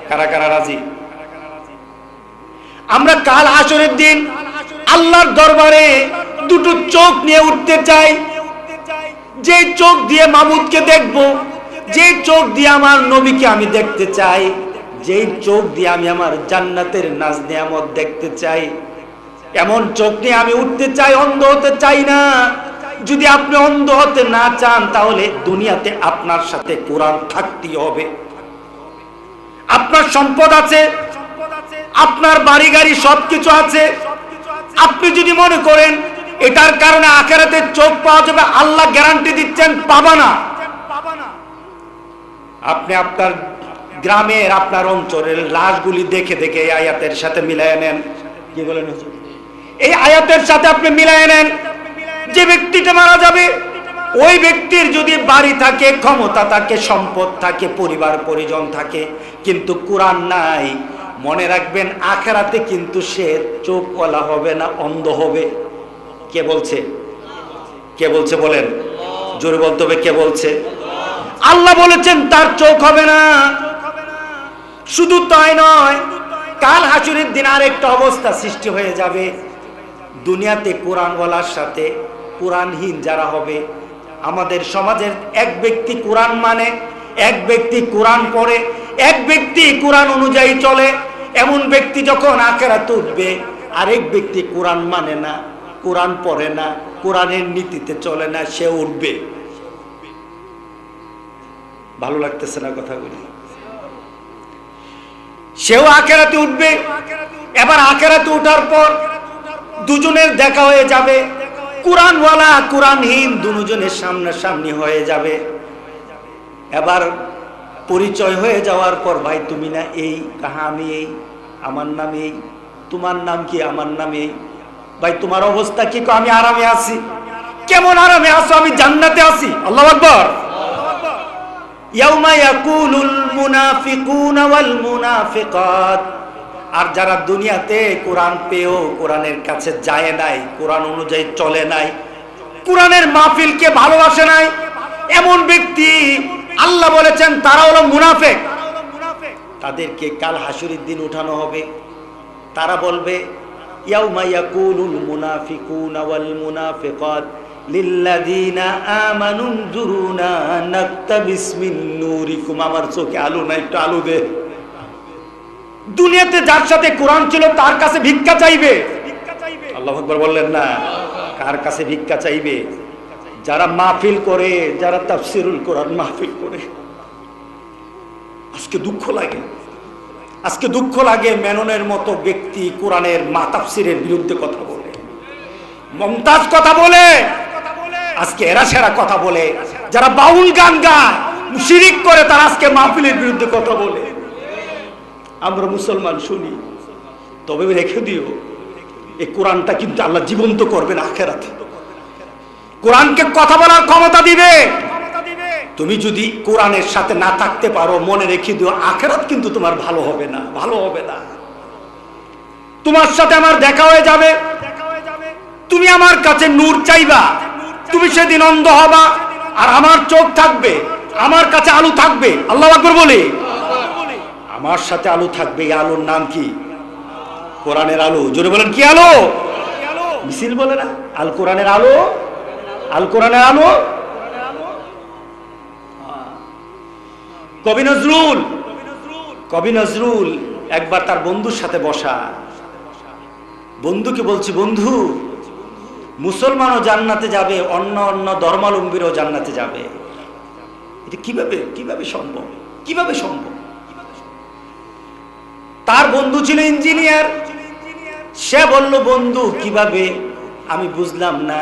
কারা কারা রাজি? আমরা কাল হাসরের দিন আল্লাহর দরবারে দুটো চোখ নিয়ে উঠতে চাই। যে চোখ দিয়ে মাবুদকে দেখব, যে চোখ দিয়ে আমার নবীকে আমি দেখতে চাই, যে চোখ দিয়ে আমি আমার জান্নাতের নাজ নিয়ামত দেখতে চাই, এমন চোখ নিয়ে আমি উঠতে চাই, অন্ধ হতে চাই না। যদি আপনি অন্ধ হতে না চান তাহলে দুনিয়াতে আপনার সাথে কোরআন থাকতেই হবে। আপনার সম্পদ আছে, আপনার বাড়ি গাড়ি সবকিছু আছে, আপনি যদি মনে করেন এটার কারণে আখিরাতে চোখ পাওয়া যাবে, আল্লাহ গ্যারান্টি দিচ্ছেন পাবা না। আপনি আপনার গ্রামের আপনার অঞ্চলের লাশগুলি দেখে দেখে এই আয়াতের সাথে মিলায় নেন। কি বলেন হুজুর? এই আয়াতের সাথে আপনি মিলায় নেন। যে ব্যক্তিটা মারা যাবে ওই ব্যক্তির যদি বাড়ি থাকে, ক্ষমতা থাকে, সম্পদ থাকে, পরিবার পরিজন থাকে, কিন্তু কোরআন নাই, মনে রাখবেন আখিরাতে কিন্তু সে চোখওয়ালা হবে না, অন্ধ হবে। কে বলছে? কে বলছে বলেন? জোরে বলতে হবে, কে বলছে? আল্লাহ বলেছেন তার চোখ হবে না। শুধু তাই নয়, কাল হাসরের দিন আরেকটা অবস্থা সৃষ্টি হয়ে যাবে। দুনিয়াতে কোরআনওয়ালার সাথে কোরআনহীন যারা হবে, আমাদের সমাজের এক ব্যক্তি কোরআন মানে, এক ব্যক্তি কোরআন পড়ে, এক ব্যক্তি কোরআন অনুযায়ী চলে, এমন ব্যক্তি যখন আখিরাতে উঠবে, আরেক ব্যক্তি কোরআন মানে না, কোরআন পড়ে না, কোরআনের নীতিতে চলে না, সে উঠবে। ভালো লাগতেছে না কথাগুলি? সেও আখিরাতে উঠবে। এবার আখিরাতে ওঠার পর দুজনের দেখা হয়ে যাবে, কোরআনওয়ালা কোরআনহীন দুজনের সামনাসামনি হয়ে যাবে। এবার পরিচয় হয়ে যাওয়ার পর, ভাই তুমি না এই, কাহা আমি এই, আমার নাম এই, তোমার নাম কি, আমার নাম এই, ভাই তোমার অবস্থা কি? আমি আরামে আছি। কেমন আরামে আছো? আমি জান্নাতে আছি। আল্লাহু আকবার। ইয়াউমা ইয়াকুলুল মুনাফিকুনা ওয়াল মুনাফিকাত, আর যারা দুনিয়াতে কোরআন পেয়েও কোরআনের কাছে যায় নাই, কোরআন অনুযায়ী চলে নাই, কোরআনের মাহফিলকে ভালোবাসে নাই, এমন ব্যক্তি আল্লাহ বলেছেন তারা হলো মুনাফিক। তাদেরকে কাল হাসুরের দিন উঠানো হবে। তারা বলবে ইয়াউমা ইয়াকুলুল মুনাফিকুনা ওয়াল মুনাফিকাত লিল্লাযিনা আমানু যুরুনা নাকতাবিস মিন নূরিকুম। আমার চোখে আলো নাই, একটু আলো দে। দুনিয়াতে যার সাথে কোরআন ছিল তার কাছে ভিক্ষা চাইবে। আল্লাহু আকবার বললেন না? কার কাছে ভিক্ষা চাইবে? যারা মাহফিল করে, যারা তাফসিরুল কোরআন মাহফিল করে। আজকে দুঃখ লাগে, আজকে দুঃখ লাগে মেননের মতো ব্যক্তি কোরআনের তাফসিরের বিরুদ্ধে কথা বলে, মমতাজ কথা বলে, আজকে এরা সেরা কথা বলে, যারা বাউল গান গায়, শিরিক করে, তারা আজকে মাহফিলের বিরুদ্ধে কথা বলে। আমরা মুসলমান শুনি, তবে রেখে দিও এই কোরআনটা কিন্তু আল্লাহ জীবন্ত করবেন আখিরাতে। কোরআনকে কথা বলার ক্ষমতা দিবে। তুমি যদি কোরআনের সাথে না থাকতে পারো, মনে রেখে দিও আখিরাত কিন্তু তোমার ভালো হবে না, ভালো হবে না। তোমার সাথে আমার দেখা হয়ে যাবে, তুমি আমার কাছে নূর চাইবা, তুমি সেদিন অন্ধ হবা, আর আমার চোখ থাকবে, আমার কাছে আলো থাকবে। আল্লাহু আকবার বলে, আমার সাথে আলো থাকবে। এই আলোর নাম কি? কোরআনের আলো। জোরে বলেন, কি আলো? মিছিল বলে না, আল কোরআনের আলো, আল কোরআনের আলো। কবি নজরুল একবার তার বন্ধুর সাথে বসা, বন্ধুকে বলছি, বন্ধু, মুসলমানও জান্নাতে যাবে, অন্য অন্য ধর্মাবলম্বীরাও জান্নাতে যাবে, এটা কিভাবে কিভাবে সম্ভব, কিভাবে সম্ভব? তার বন্ধু ছিল ইঞ্জিনিয়ার। সে বলল, বন্ধু কিভাবে? আমি বুঝলাম না।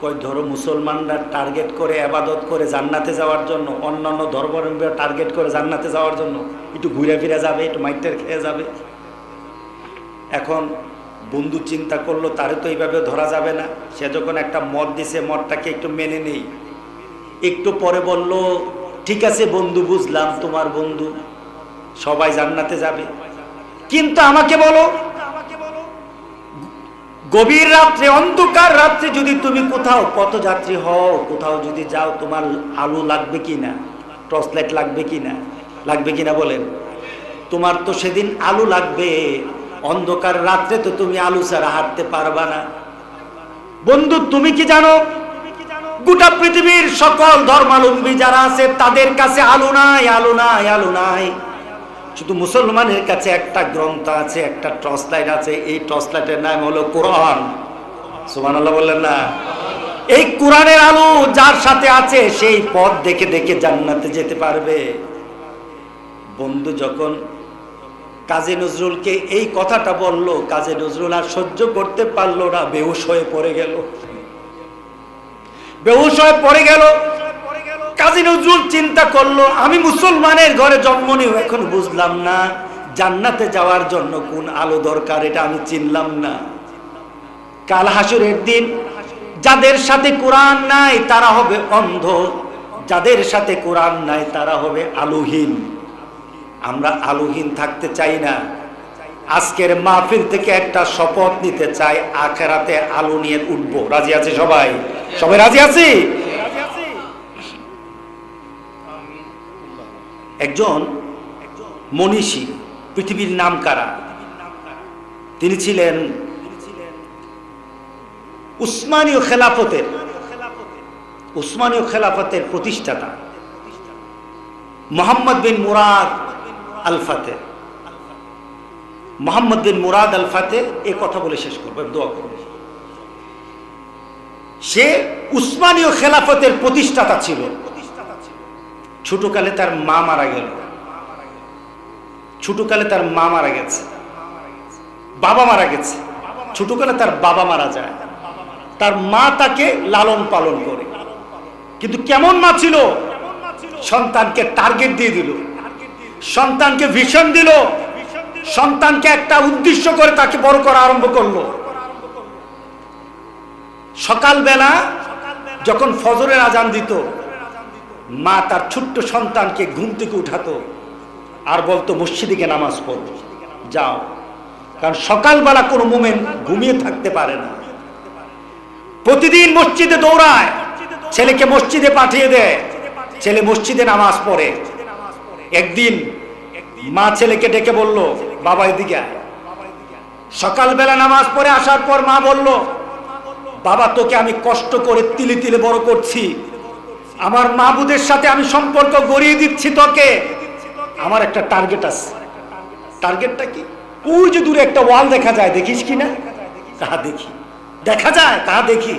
কই, ধরো মুসলমানরা টার্গেট করে ইবাদত করে জান্নাতে যাওয়ার জন্য, অন্যান্য ধর্মাবলম্বীরা টার্গেট করে জান্নাতে যাওয়ার জন্য একটু ঘুরে ফিরে যাবে, একটু মাইটের খেয়ে যাবে। এখন বন্ধু চিন্তা করলো তারে তো এইভাবে ধরা যাবে না। সে যখন একটা মত দিছে, মতটাকে একটু মেনে নেই। একটু পরে বলল, ঠিক আছে বন্ধু, বুঝলাম তোমার বন্ধু, সবাই জান্নাতে যাবে, কিন্তু আমাকে বলো, গভীর রাত্রে, অন্ধকার রাত্রে যদি তুমি কোথাও পথযাত্রী হও, কোথাও যদি যাও, তোমার আলো লাগবে কিনা, টর্চ লাইট লাগবে কিনা? লাগবে কিনা বলেন? তোমার তো সেদিন আলো লাগবে। অন্ধকার রাত্রে তো তুমি আলো ছাড়া হাঁটতে পারবা না। বন্ধু, তুমি কি জানো, গোটা পৃথিবীর সকল ধর্মাবলম্বী যারা আছে তাদের কাছে আলো নাই, আলো নাই, আলো নাই। শুধু মুসলমানের কাছে একটা গ্রন্থ আছে, একটা টর্চ লাইট আছে। এই টর্চ লাইটের নাম হলো কোরআন। সুবহানাল্লাহ বললেন না? এই কোরআনের আলো যার সাথে আছে, সেই পথ দেখে দেখে জান্নাতে যেতে পারবে। বন্ধু যখন কাজী নজরুলকে এই কথাটা বলল, কাজী নজরুল আর সহ্য করতে পারলো না, বেহুশ হয়ে পড়ে গেল, বেহুশ হয়ে পড়ে গেল। কাজী নজরুল চিন্তা করলো, আমি মুসলমানের ঘরে জন্ম নিয়ে এখন বুঝলাম না জান্নাতে যাওয়ার জন্য কোন আলো দরকার, এটা আমি চিনলাম না। কাল হাসরের দিন যাদের সাথে কোরআন নাই তারা হবে অন্ধ, যাদের সাথে কোরআন নাই তারা হবে আলোহীন। আমরা আলোহীন থাকতে চাই না। আজকের মাহফিল থেকে একটা শপথ নিতে চাই, আখিরাতে আলো নিয়ে উঠবো। রাজি আছে সবাই? সবাই রাজি আছি? একজন মনীষী, পৃথিবীর নামকারা, তিনি ছিলেন উসমানীয় খেলাফতের প্রতিষ্ঠাতা মোহাম্মদ বিন মুরাদ আল ফাতেহ। মোহাম্মদ বিন মুরাদ আল ফাতেহ এই কথা বলে শেষ করবো, দোয়া করব। সে উসমানীয় খেলাফতের প্রতিষ্ঠাতা ছিল। ছোটকালে তার মা মারা গেল, ছোটকালে তার মা মারা গেছে, বাবা মারা গেছে। ছোটকালে তার বাবা মারা যায়, তার মা তাকে লালন পালন করে। কিন্তু কেমন মা ছিল? সন্তানকে টার্গেট দিয়ে দিল, সন্তানকে ভিশন দিল, সন্তানকে একটা উদ্দেশ্য করে তাকে বড় করা আরম্ভ করলো। সকালবেলা যখন ফজরের আজান দিত, মা তার ছোট্ট সন্তানকে ঘুম থেকে উঠাতো আর বলতো, মসজিদে নামাজ পড়ো, যাও। কারণ সকালবেলা কোনো মুমিন ঘুমিয়ে থাকতে পারে না, প্রতিদিন মসজিদে দৌড়ায়, ছেলেকে মসজিদে পাঠিয়ে দেয়, ছেলে মসজিদে নামাজ পড়ে। একদিন মা ছেলেকে ডেকে বলল, বাবা এদিকে আয়। সকালবেলা নামাজ পড়ে আসার পর মা বলল, বাবা তোকে আমি কষ্ট করে তিলে তিলে বড় করছি, আমার মাবুদের সাথে আমি সম্পর্ক গড়িয়ে দিচ্ছি তোকে, আমার একটা টার্গেট আছে। টার্গেটটা কি? ওই যে দূরে একটা ওয়াল দেখা যায়, দেখিস কি না? কাহা দেখি, দেখা যায় কাহা দেখি,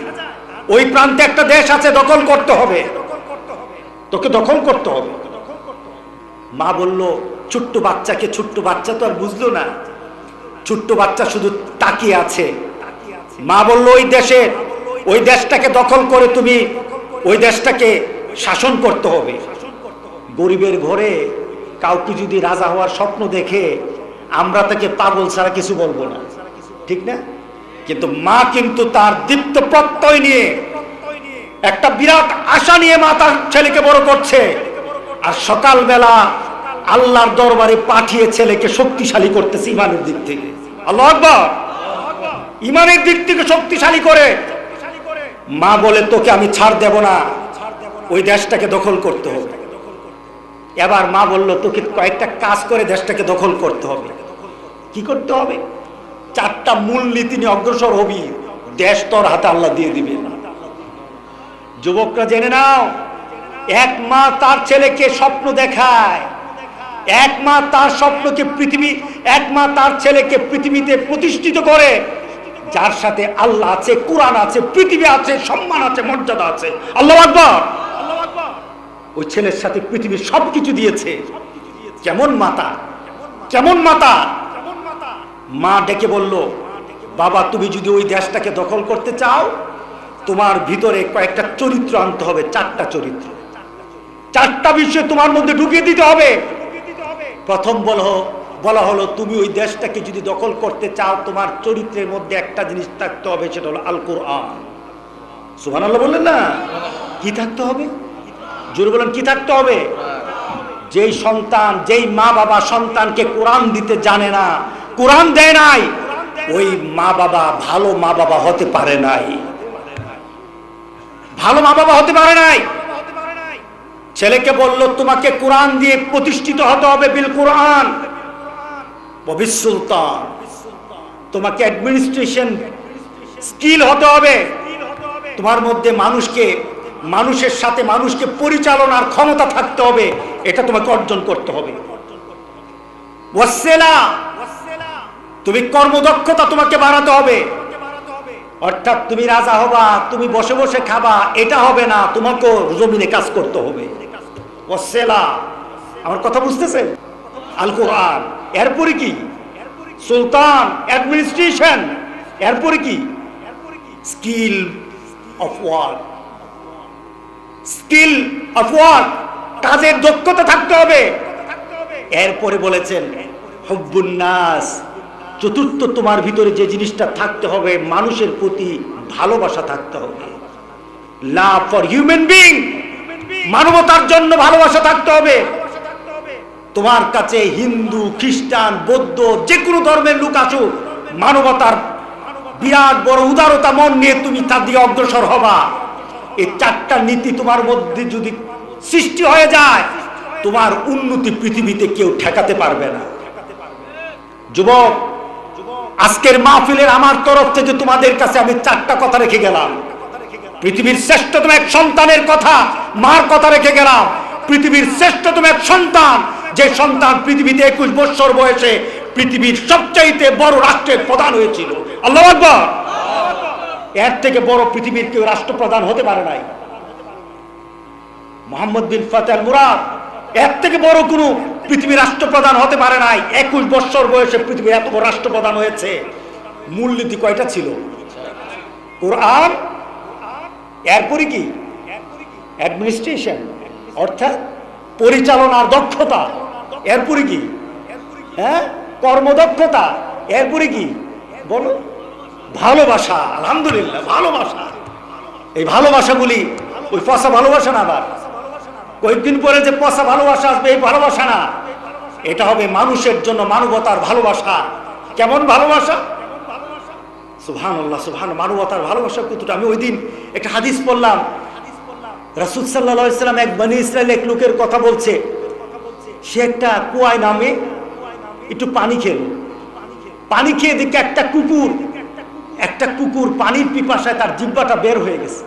ওই প্রান্তে একটা দেশ আছে, দখল করতে হবে, তোকে দখল করতে হবে। মা বলল, ছোট্ট বাচ্চাকে, ছোট্ট বাচ্চা তো আর বুঝলো না, ছোট্ট বাচ্চা শুধু তাকিয়ে আছে। মা বলল, ওই দেশটাকে দখল করে তুমি ওই দেশটাকে শাসন করতে হবে। গরিবের ঘরে কাউকে যদি রাজা হওয়ার স্বপ্ন দেখে, আমরা তাকে পাগল ছাড়া কিছু বলবো না, ঠিক না? কিন্তু মা কিন্তু তার দীপ্ত প্রত্যয় নিয়ে, একটা বিরাট আশা নিয়ে মা তার ছেলেকে বড় করছে। আর সকালবেলা আল্লাহর দরবারে পাঠিয়ে ছেলেকে শক্তিশালী করতেছে ইমানের দিক থেকে। আল্লাহু আকবার। ইমানের দিক থেকে শক্তিশালী করে মা বলে, তোকে আমি ছাড় দেব না, ওই দেশটাকে দখল করতে হবে। এবার মা বলল, তোকে কয়েকটা কাজ করে দেশটাকে দখল করতে হবে। কি করতে হবে? 4টা মূল নীতি নিয়ে অগ্রসর হবি, দেশ তোর হাতে আল্লাহ দিয়ে দিবে। যুবকরা জেনে নাও, এক মা তার ছেলেকে স্বপ্ন দেখায়, এক মা তার স্বপ্নকে এক মা তার ছেলেকে পৃথিবীতে প্রতিষ্ঠিত করে, যার সাথে আল্লাহ আছে, কোরআন আছে, পৃথিবী আছে, সম্মান আছে, মর্যাদা আছে। আল্লাহু আকবার। ওই ছেলের সাথে পৃথিবীর সবকিছু দিয়েছে। কেমন মাতা, কেমন মাতা! মা ডেকে বলল, বাবা তুমি যদি ওই দেশটাকে দখল করতে চাও, তোমার ভিতরে কয়েকটা চরিত্র আনতে হবে, 4টা চরিত্র, 4টা বিষয় তোমার মধ্যে ঢুকিয়ে দিতে হবে। প্রথম বলা হলো, তুমি ওই দেশটাকে যদি দখল করতে চাও, তোমার চরিত্রের মধ্যে একটা জিনিস থাকতে হবে, সেটা হলো আল কোরআন। সুবহানাল্লাহ বললেন না? কি থাকতে হবে? জোরে বলেন, কি থাকতে হবে? যেই মা বাবা সন্তানকে কোরআন দিতে জানে না, কোরআন দেয় নাই, ওই মা বাবা ভালো মা বাবা হতে পারে নাই, ভালো মা বাবা হতে পারে নাই। ছেলেকে বলল, তোমাকে কোরআন দিয়ে প্রতিষ্ঠিত হতে হবে, বিল কোরআন সুলতান। তোমাকে অ্যাডমিনিস্ট্রেশন স্কিল হতে হবে, তোমার মধ্যে মানুষের সাথে মানুষকে পরিচালনার ক্ষমতা থাকতে হবে, এটা তোমাকে অর্জন করতে হবে। ওয়াসসালা, তুমি কর্মদক্ষতা তোমাকে বাড়াতে হবে। অর্থাৎ তুমি রাজা হবা, তুমি বসে বসে খাবা, এটা হবে না, তোমাকে জমিনে কাজ করতে হবে। ওয়াসসালা, আমার কথা বুঝতেছেন? আল কোরআন। এরপরে কি? সুলতান, অ্যাডমিনিস্ট্রেশন। এরপরে কি? Skill of work, skill of work, কাজের দক্ষতা থাকতে হবে। এরপরে বলেছেন হুব্বুন নাস, চতুর্থ তোমার ভিতরে যে জিনিসটা থাকতে হবে, মানুষের প্রতি ভালোবাসা থাকতে হবে। লাভ ফর হিউম্যান বিং, মানবতার জন্য ভালোবাসা থাকতে হবে। তোমার কাছে হিন্দু, খ্রিস্টান, বৌদ্ধ, যে কোনো ধর্মের লোক আসুক, মানবতার বিরাট বড় উদারতা মন নিয়ে তুমি তার দিকে অগ্রসর হবা। এই 4টা নীতি তোমার মধ্যে যদি সৃষ্টি হয়ে যায়, তোমার উন্নতি পৃথিবীতে কেউ ঠেকাতে পারবে না। যুবক, আজকের মাহফিলের আমার তরফ থেকে তোমাদের কাছে আমি 4টা কথা রেখে গেলাম। পৃথিবীর শ্রেষ্ঠতম এক সন্তানের কথা, মার কথা রেখে গেলাম। পৃথিবীর শ্রেষ্ঠতম এক সন্তান, যে সন্তান পৃথিবীতে 21 বছর বয়সে পৃথিবীর সবচাইতে বড় রাষ্ট্রের প্রধান হয়েছিল। আল্লাহু আকবার। এর থেকে বড় পৃথিবীর কেউ রাষ্ট্রপ্রধান হতে পারে নাই। মোহাম্মদ বিন ফাতেহ আল মুরাদ, এর থেকে বড় কোনো পৃথিবীর রাষ্ট্রপ্রধান হতে পারে নাই। 21 বছর বয়সে পৃথিবীর এত বড় রাষ্ট্রপ্রধান হয়েছে। মূলনীতি কয়টা ছিল? কোরআন, এরপরে কি? অ্যাডমিনিস্ট্রেশন, অর্থাৎ পরিচালনার দক্ষতা। এরপরে কি? কর্মদক্ষতা। এরপরে কি? বলো। ভালোবাসা। আলহামদুলিল্লাহ, ভালোবাসা। এই ভালোবাসাগুলি ওই পচা ভালোবাসা না, আবার কয়েকদিন পরে যে পচা ভালোবাসা আসবে, এই ভালোবাসা না। এটা হবে মানুষের জন্য মানবতার ভালোবাসা। কেমন ভালোবাসা! সুবহানাল্লাহ, সুবহানাল্লাহ, মানবতার ভালোবাসা কতটা! আমি ওই দিন একটা হাদিস পড়লাম, রাসূল সাল্লাল্লাহু আলাইহি সাল্লাম এক বনি ইসরাইল এক লোকের কথা বলছে। সে একটা কুয়ায় নামে একটু পানি খেলো। পানি খেয়ে দেখে একটা কুকুর পানির পিপাসায় তার জিহ্বাটা বের হয়ে গেছে।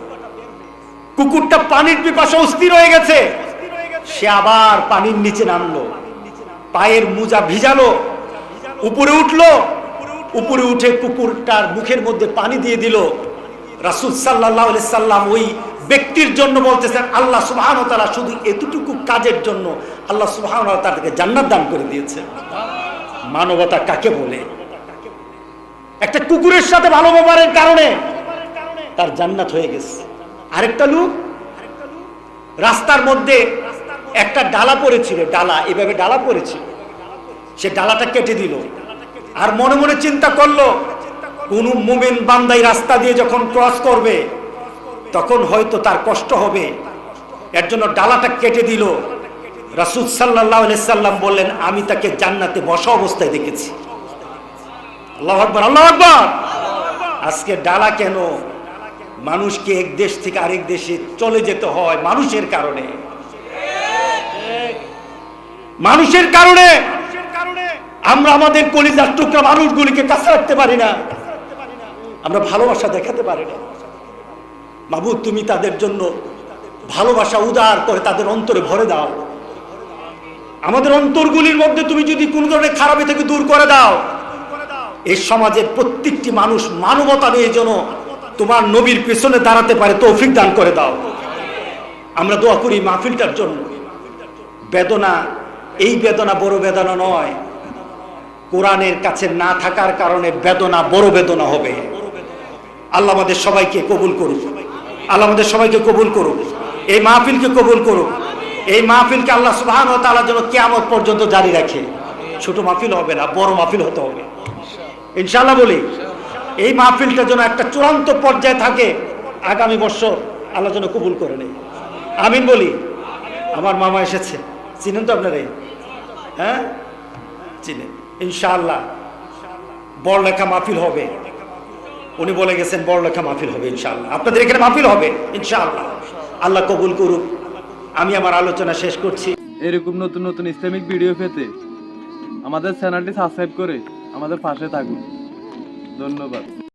কুকুরটা পানির পিপাসা অস্থির হয়ে গেছে। সে আবার পানির নিচে নামলো, পায়ের মোজা ভিজালো, উপরে উঠলো, উপরে উঠে কুকুরটার মুখের মধ্যে পানি দিয়ে দিল। রাসূল সাল্লাল্লাহু আলাইহি সাল্লাম ওই ব্যক্তির জন্য বলতেছেন, আল্লাহ সুবহানাহু ওয়া তাআলা শুধু এতটুকু কাজের জন্য আল্লাহ সুবহানাহু ওয়া তাআলা তাকে জান্নাত দান করে দিয়েছে। মানবতা কাকে বলে? একটা কুকুরের সাথে ভালো ব্যবহারের কারণে তার জান্নাত হয়ে গেছে। আরেকটা লোক রাস্তার মধ্যে একটা ডালা পড়েছিল, এভাবে ডালা পড়েছিল, সে ডালাটা কেটে দিল। আর মনে মনে চিন্তা করলো, কোন মুমিন বান্দাই রাস্তা দিয়ে যখন ক্রস করবে তখন হয়তো তার কষ্ট হবে, এর জন্য ডালাটা কেটে দিল। রাসূল সাল্লাল্লাহু আলাইহি সাল্লাম বললেন, আমি তাকে জান্নাতে বসা অবস্থায় দেখেছি। আল্লাহু আকবার, আল্লাহু আকবার। আজকে ডালা কেন? মানুষকে এক দেশ থেকে আরেক দেশে চলে যেতে হয় মানুষের কারণে। মানুষের কারণে আমরা আমাদের কলিজার টুকরা মানুষগুলিকে কাছে রাখতে পারি না, আমরা ভালোবাসা দেখাতে পারি না। মাবুদ, তুমি তাদের জন্য ভালোবাসা উদার করে তাদের অন্তরে ভরে দাও। আমাদের অন্তরগুলির মধ্যে তুমি যদি কোন ধরনের খারাপি থেকে দূর করে দাও, এই সমাজের প্রত্যেকটি মানুষ মানবতা নিয়ে যেন তোমার নবীর পেছনে দাঁড়াতে পারে তৌফিক দান করে দাও। আমরা দোয়া করি মাহফিলটার জন্য। বেদনা, এই বেদনা বড় বেদনা নয়, কোরআনের কাছে না থাকার কারণে বেদনা বড় বেদনা হবে। আল্লাহ আমাদের সবাইকে কবুল করুক, আল্লাহ আমাদের সবাইকে কবুল করুক, এই মাহফিলকে কবুল করুক। এই মাহফিলকে আল্লাহ সুবহানাহু ওয়া তাআলা যেন কিয়ামত পর্যন্ত জারি রাখে। ছোট মাহফিল হবে না, বড় মাহফিল হতে হবে ইনশাআল্লাহ। বলি এই মাহফিলটা যেন একটা চূড়ান্ত পর্যায়ে থাকে, আগামী বছর আল্লাহ যেন কবুল করে নেয়। আমিন বলি। আমার মামা এসেছে, চিনেন তো আপনারা? হ্যাঁ, চিনেন। ইনশাআল্লাহ বড় লেখা মাহফিল হবে, উনি বলে গেছেন বড় লেখা মাহফিল হবে ইনশাআল্লাহ। আপনাদের এখানে মাহফিল হবে ইনশাআল্লাহ। আল্লাহ কবুল করুক। আমি আমার আলোচনা শেষ করছি। এরকম নতুন নতুন ইসলামিক ভিডিও পেতে আমাদের চ্যানেলটি সাবস্ক্রাইব করে আমাদের পাশে থাকুন। ধন্যবাদ।